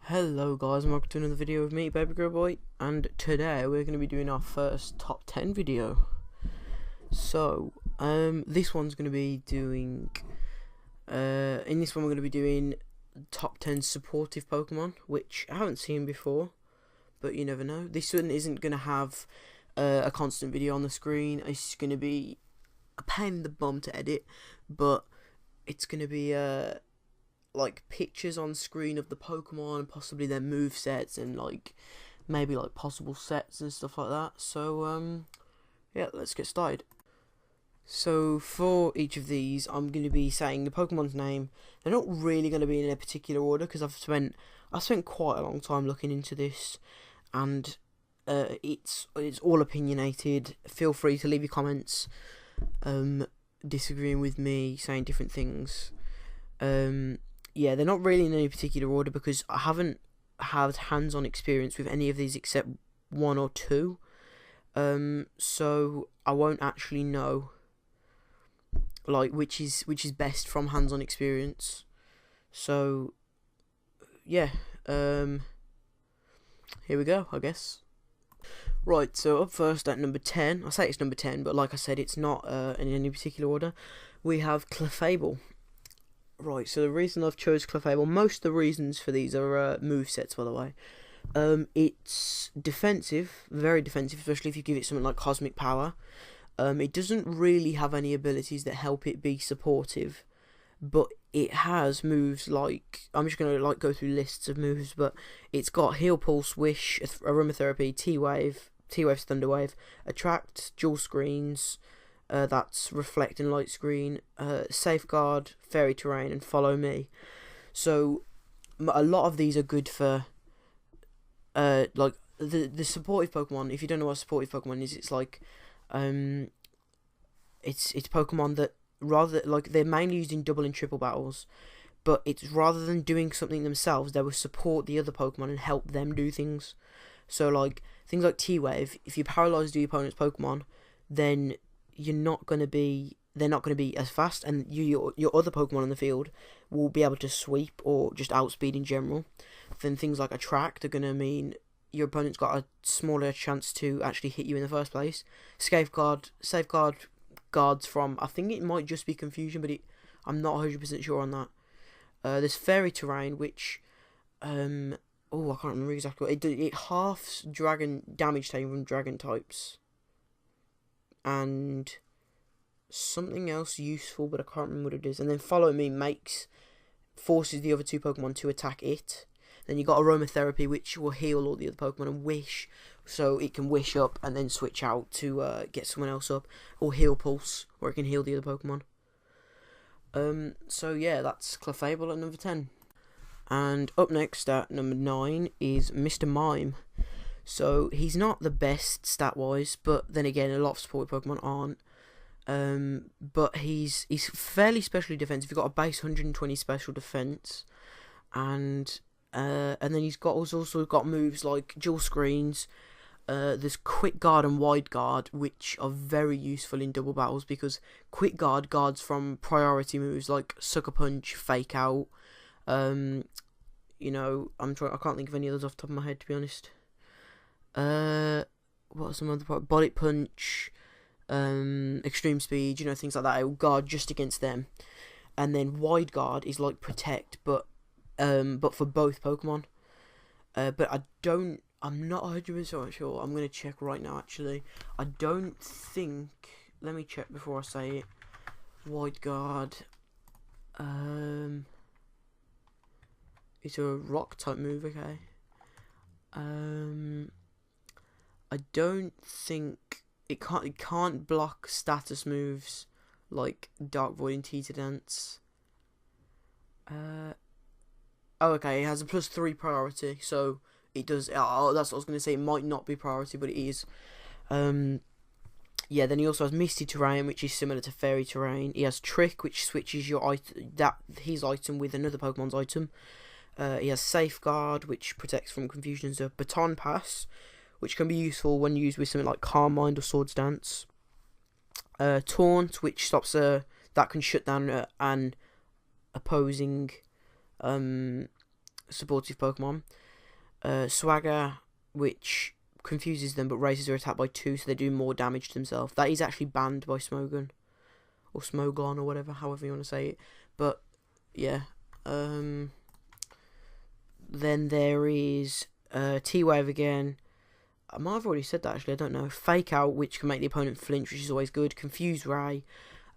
Hello guys, and welcome to another video of me, Baby Girl Boy, and today we're going to be doing our first top 10 video. So, this one's going to be doing, in this one we're going to be doing top 10 supportive Pokemon, which I haven't seen before, but you never know. This one isn't going to have a constant video on the screen. It's going to be a pain in the bum to edit, but it's going to be, like pictures on screen of the Pokemon, possibly their move sets, and like maybe like possible sets and stuff like that. So yeah, let's get started. So for each of these, I'm going to be saying the Pokemon's name. They're not really going to be in a particular order because I've spent quite a long time looking into this, and it's all opinionated. Feel free to leave your comments, disagreeing with me, saying different things. Yeah, they're not really in any particular order because I haven't had hands-on experience with any of these except one or two. So I won't actually know like which is best from hands-on experience. So yeah, here we go, I guess. Right, so up first at number 10, I say it's number 10, but like I said, it's not in any particular order. We have Clefable. Right, so the reason I've chose Clefable, most of the reasons for these are movesets, by the way. It's defensive, very defensive, especially if you give it something like Cosmic Power. It doesn't really have any abilities that help it be supportive, but it has moves like, I'm just going to like go through lists of moves, but it's got Heal Pulse, Wish, Aromatherapy, T-Wave, Thunder Wave, Attract, Dual Screens, that's Reflect and Light Screen, Safeguard, Fairy Terrain, and Follow Me. So a lot of these are good for like the supportive Pokemon. If you don't know what a supportive Pokemon is, it's like it's Pokemon that rather like they're mainly used in double and triple battles, but it's rather than doing something themselves, they will support the other Pokemon and help them do things. So like things like T-Wave, if you paralyze the opponent's Pokemon, then they're not going to be as fast, and your other Pokemon on the field will be able to sweep or just outspeed in general. Then things like Attract are going to mean your opponent's got a smaller chance to actually hit you in the first place. Safeguard guards from, I think it might just be Confusion, but I'm not 100% sure on that. There's Fairy Terrain, which I can't remember exactly what it halves dragon damage taken from dragon types, and something else useful, but I can't remember what it is. And then Follow Me forces the other two Pokemon to attack it. Then you got Aromatherapy, which will heal all the other Pokemon, and Wish, so it can wish up and then switch out to get someone else up, or Heal Pulse, where it can heal the other Pokemon. So yeah, that's Clefable at number 10. And up next at number 9 is Mr. Mime. So he's not the best stat-wise, but then again, a lot of supported Pokemon aren't. But he's fairly specially defensive. He's got a base 120 special defense, and then he's also got moves like Dual Screens. There's Quick Guard and Wide Guard, which are very useful in double battles because Quick Guard guards from priority moves like Sucker Punch, Fake Out. You know, I can't think of any others off the top of my head, to be honest. What are some other part? Bullet Punch, Extreme Speed, you know, things like that. It will guard just against them. And then Wide Guard is like Protect, but for both Pokemon. But I'm not 100% sure. I'm gonna check right now. Actually, I don't think. Let me check before I say it. Wide Guard. It's a Rock type move. Okay. I don't think it can't block status moves like Dark Void and Teeter Dance. Oh, okay, it has a +3 priority, so it does. Oh, that's what I was gonna say. It might not be priority, but it is. Yeah. Then he also has Misty Terrain, which is similar to Fairy Terrain. He has Trick, which switches his item with another Pokemon's item. He has Safeguard, which protects from confusions. Of Baton Pass, which can be useful when used with something like Calm Mind or Swords Dance. Taunt, which stops that can shut down an opposing supportive Pokemon. Swagger, which confuses them but raises their attack by 2, so they do more damage to themselves. That is actually banned by Smogon, or Smogon, or whatever, however you want to say it. But yeah, then there is T-Wave again. I might have already said that, actually, I don't know. Fake Out, which can make the opponent flinch, which is always good. Confuse Ray,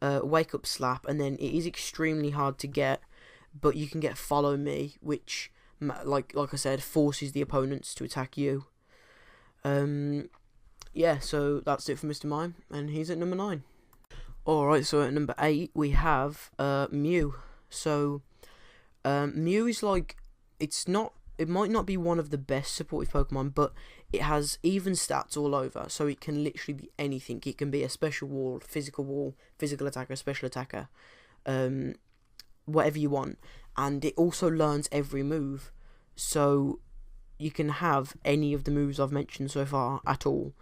Wake Up Slap, and then it is extremely hard to get, but you can get Follow Me, which, like I said, forces the opponents to attack you. Yeah, so that's it for Mr. Mime, and he's at number 9. Alright, so at number 8 we have Mew. So Mew is like, it might not be one of the best supportive Pokemon, but it has even stats all over, so it can literally be anything. It can be a special wall, physical attacker, special attacker, whatever you want. And it also learns every move, so you can have any of the moves I've mentioned so far at all,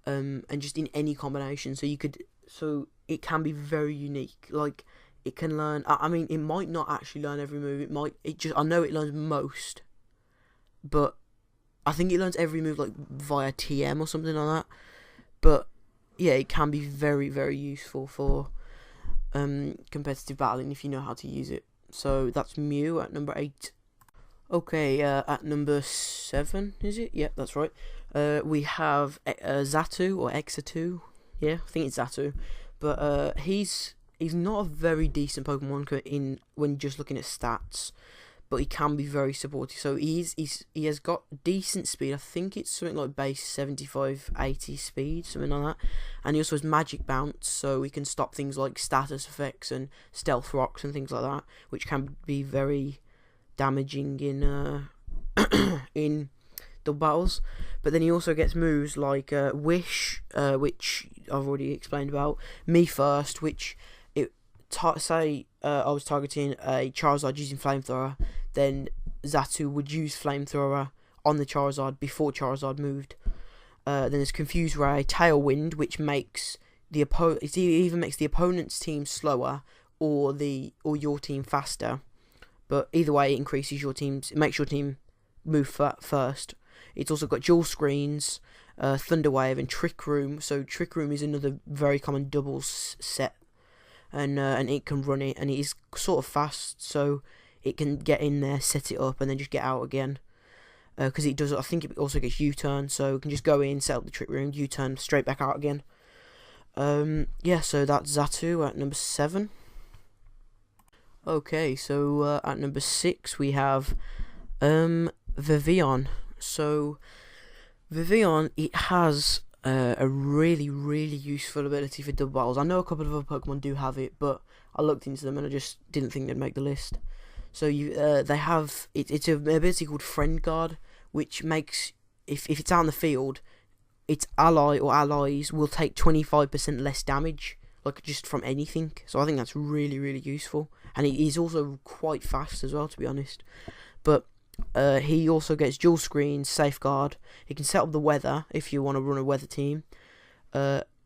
and just in any combination. So it can be very unique. Like, it can learn. I mean, it might not actually learn every move. I know it learns most, but I think it learns every move like via TM or something like that. But yeah, it can be very, very useful for competitive battling if you know how to use it. So that's Mew at number 8. Okay, at number 7, is it? Yeah, that's right. We have Xatu, or Exatu. Yeah, I think it's Xatu. But he's not a very decent Pokemon when just looking at stats, but he can be very supportive. So he has got decent speed. I think it's something like base 75, 80 speed, something like that. And he also has Magic Bounce, so he can stop things like status effects and Stealth Rocks and things like that, which can be very damaging in in double battles. But then he also gets moves like Wish, which I've already explained about. Me First, which say I was targeting a Charizard using Flamethrower, then Xatu would use Flamethrower on the Charizard before Charizard moved. Then there's Confuse Ray, Tailwind, which makes it either makes the opponent's team slower or your team faster. But either way, it makes your team move first. It's also got Dual Screens, Thunder Wave, and Trick Room. So Trick Room is another very common doubles set, and it can run it, and it is sort of fast, so it can get in there, set it up, and then just get out again. Because it does, I think it also gets U-turn, so it can just go in, set up the Trick Room, U-turn, straight back out again. Yeah, so that's Xatu at number 7. Okay, so at number 6 we have Vivillon. So Vivillon, it has a really, really useful ability for double battles. I know a couple of other Pokemon do have it, but I looked into them and I just didn't think they'd make the list. So they have it's an ability called Friend Guard, which makes if it's out in the field, its ally or allies will take 25% less damage, like just from anything. So I think that's really, really useful, and it is also quite fast as well, to be honest. But he also gets Dual Screens, Safeguard. He can set up the weather if you want to run a weather team.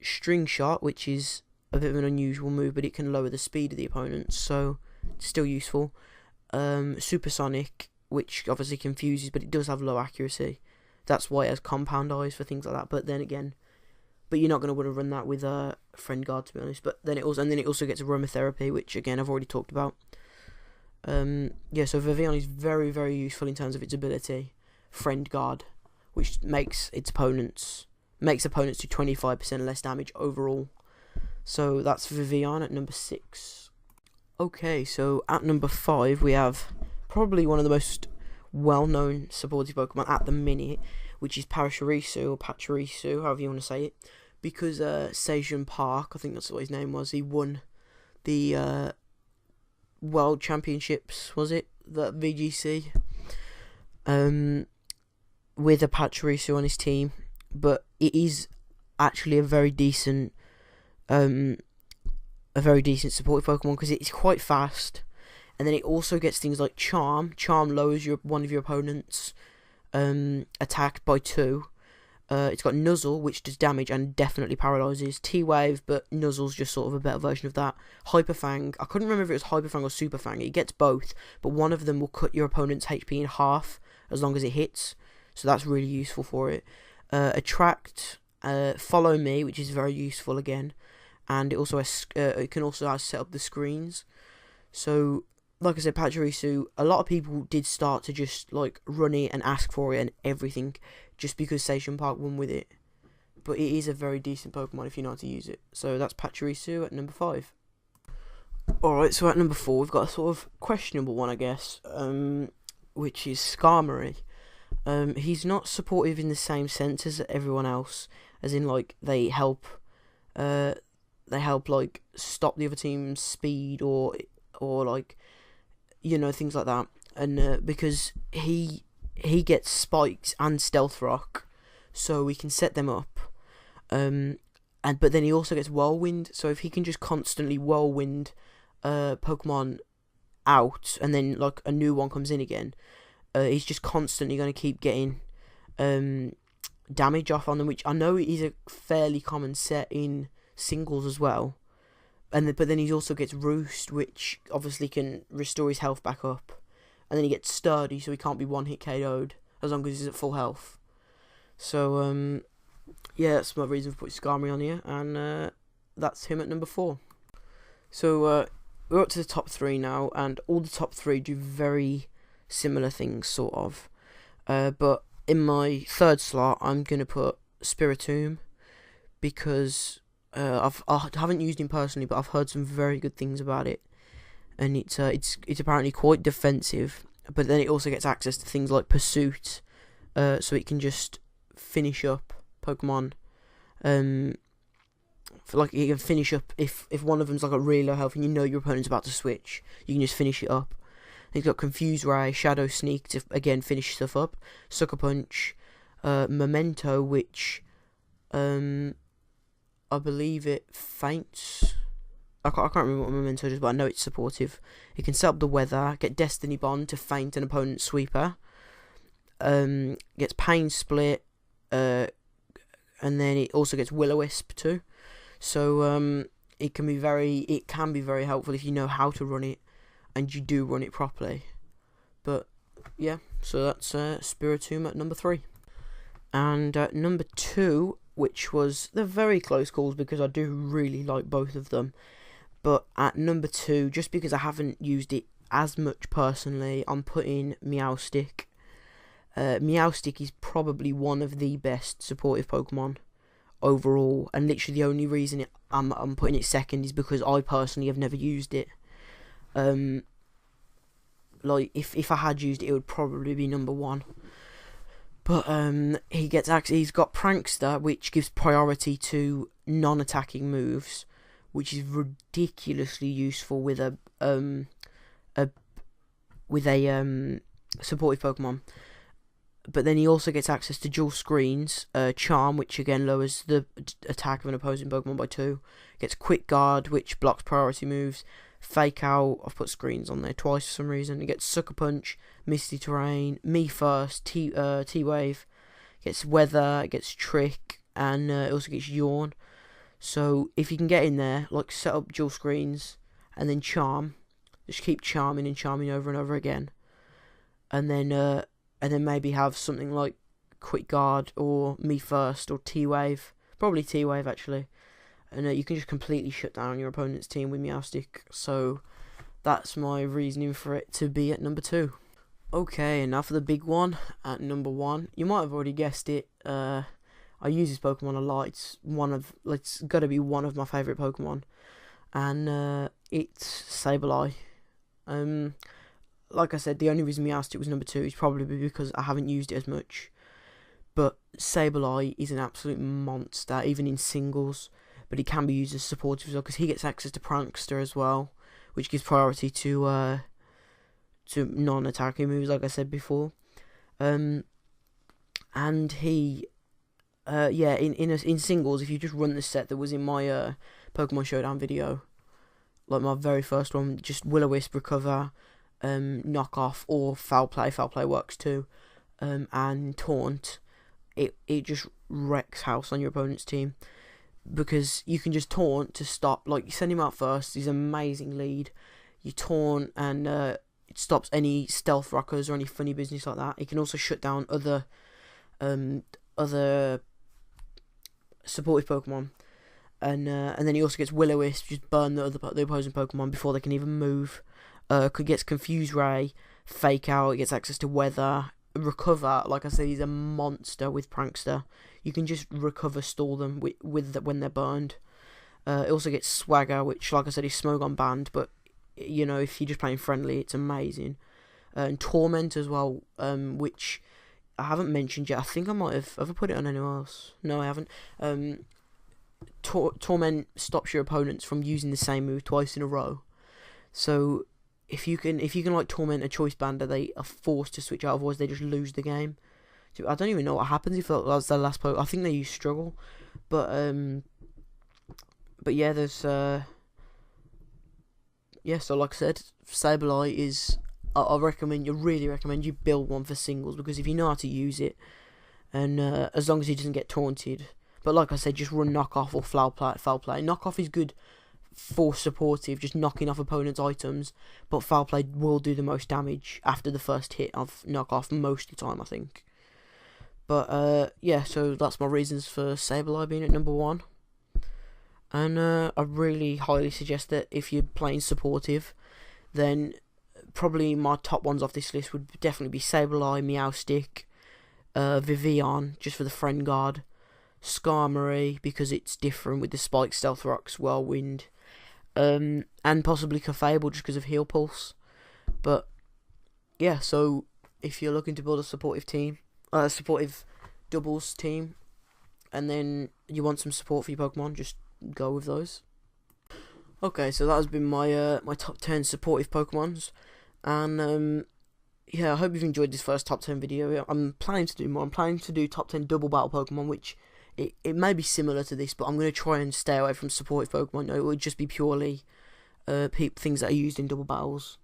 String Shot, which is a bit of an unusual move, but it can lower the speed of the opponents, so it's still useful. Supersonic, which obviously confuses, but it does have low accuracy. That's why it has Compound Eyes for things like that. But then again, you're not going to want to run that with Friend Guard, to be honest. But then it also gets Aromatherapy, which again I've already talked about. Yeah, so Vivillon is very, very useful in terms of its ability, Friend Guard, which makes opponents do 25% less damage overall. So that's Vivillon at number 6. Okay, so at number 5 we have probably one of the most well-known supportive Pokemon at the minute, which is Pachirisu, or Pachirisu, however you want to say it, because Sejun Park, I think that's what his name was, he won the World Championships, was it? The VGC, with a Pachirisu on his team. But it is actually a very decent supportive Pokemon, because it's quite fast, and then it also gets things like Charm. Charm lowers one of your opponent's attack by 2, It's got Nuzzle, which does damage and definitely paralyzes. T-Wave, but Nuzzle's just sort of a better version of that. Hyper Fang. I couldn't remember if it was Hyper Fang or Super Fang. It gets both, but one of them will cut your opponent's HP in half as long as it hits. So that's really useful for it. Attract, Follow Me, which is very useful again. And it also has, it can also set up the screens. So, like I said, Pachirisu, a lot of people did start to just like run it and ask for it and everything, just because Station Park won with it. But it is a very decent Pokemon if you know how to use it. So that's Pachirisu at number 5. Alright, so at number 4 we've got a sort of questionable one, I guess, which is Skarmory. He's not supportive in the same sense as everyone else, as in like they help like stop the other team's speed or like, you know, things like that. And because he gets Spikes and Stealth Rock, so we can set them up. But then he also gets Whirlwind, so if he can just constantly Whirlwind Pokemon out, and then like a new one comes in again, he's just constantly going to keep getting damage off on them, which I know is a fairly common set in singles as well. But then he also gets Roost, which obviously can restore his health back up. And then he gets Sturdy, so he can't be one-hit KO'd as long as he's at full health. So, yeah, that's my reason for putting Skarmory on here. And that's him at number 4. So, we're up to the top 3 now. And all the top 3 do very similar things, sort of. But in my third slot, I'm going to put Spiritomb. Because I haven't used him personally, but I've heard some very good things about it. And it's apparently quite defensive, but then it also gets access to things like Pursuit, so it can just finish up Pokemon. Like you can finish up if one of them's like a really low health and you know your opponent's about to switch, you can just finish it up. And he's got Confuse Ray, Shadow Sneak to again finish stuff up, Sucker Punch, Memento, which I believe it faints. I can't remember what Memento does, but I know it's supportive. It can set up the weather, get Destiny Bond to feint an opponent's sweeper. Gets Pain Split, and then it also gets Will-O-Wisp too. So it can be very helpful if you know how to run it, and you do run it properly. But yeah, so that's Spiritomb at number 3. And at number 2, which was the very close calls because I do really like both of them. But at number 2, just because I haven't used it as much personally, I'm putting Meowstic. Meowstic is probably one of the best supportive Pokemon overall, and literally the only reason I'm putting it second is because I personally have never used it. Like if I had used it, it would probably be number 1. But he's got Prankster, which gives priority to non-attacking moves, which is ridiculously useful with a supportive Pokemon. But then he also gets access to dual screens, Charm, which again lowers the attack of an opposing Pokemon by 2. Gets Quick Guard, which blocks priority moves. Fake Out, I've put screens on there twice for some reason. It gets Sucker Punch, Misty Terrain, Me First, T-Wave. Gets Weather, it gets Trick, and it also gets Yawn. So if you can get in there, like set up dual screens, and then Charm, just keep charming and charming over and over again. And then maybe have something like Quick Guard or Me First or T-Wave. Probably T-Wave actually. And you can just completely shut down your opponent's team with Meowstic. So that's my reasoning for it to be at number 2. Okay, and now for the big one at number 1. You might have already guessed it. I use this Pokemon a lot. It's got to be one of my favourite Pokemon. And it's Sableye. Like I said, the only reason Meowstic was number 2 is probably because I haven't used it as much. But Sableye is an absolute monster, even in singles. But he can be used as supportive as well, because he gets access to Prankster as well, which gives priority to non-attacking moves, like I said before. And he, in singles, if you just run the set that was in my Pokemon Showdown video, like my very first one, just Will-O-Wisp, Recover, Knock Off, or Foul Play. Foul Play works too, and Taunt. It just wrecks house on your opponent's team, because you can just taunt to stop. Like, you send him out first, he's an amazing lead. You taunt, and it stops any stealth rockers or any funny business like that. It can also shut down other supportive Pokemon, and then he also gets Will-O-Wisp, just burn the opposing Pokemon before they can even move. Gets Confuse Ray, Fake Out, it gets access to Weather, Recover. Like I said, he's a monster with Prankster. You can just recover stall them when they're burned. It also gets Swagger, which, like I said, is Smogon banned, but you know, if you're just playing friendly, it's amazing. And Torment as well, which I haven't mentioned yet. I think I might have. Have I put it on anyone else? No, I haven't. Torment stops your opponents from using the same move twice in a row. So if you can like Torment a Choice Bander, they are forced to switch out. Otherwise, they just lose the game. So I don't even know what happens if that was their last Pokemon. I think they use Struggle, but yeah, there's yeah. So like I said, Sableye is. I really recommend you build one for singles, because if you know how to use it, and as long as he doesn't get taunted. But like I said, just run Knockoff or Foul Play. Knockoff is good for supportive, just knocking off opponents' items, but Foul Play will do the most damage after the first hit of Knockoff most of the time, I think. But yeah, so that's my reasons for Sableye being at number 1. And I really highly suggest that if you're playing supportive, then probably my top ones off this list would definitely be Sableye, Meowstic, Vivillon, just for the friend guard, Skarmory, because it's different with the Spike, Stealth Rocks, Whirlwind, and possibly Clefable, just because of Heal Pulse. But yeah, so if you're looking to build a supportive team, supportive doubles team, and then you want some support for your Pokemon, just go with those. Okay, so that has been my my top 10 supportive Pokemons, and yeah, I hope you've enjoyed this first top 10 video. I'm planning to do more. I'm planning to do top 10 double battle Pokemon, which it may be similar to this, but I'm going to try and stay away from supportive Pokemon. It would just be purely things that are used in double battles.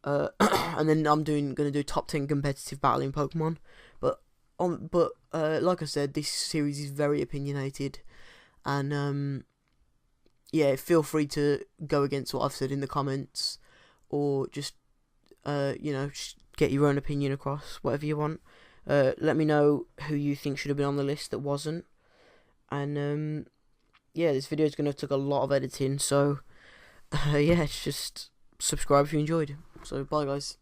And then I'm going to do top 10 competitive battling Pokemon. But like I said, this series is very opinionated, and yeah, feel free to go against what I've said in the comments, or just you know, just get your own opinion across, whatever you want. Let me know who you think should have been on the list that wasn't. And yeah, this video is going to take a lot of editing, so yeah, just subscribe if you enjoyed. So bye guys.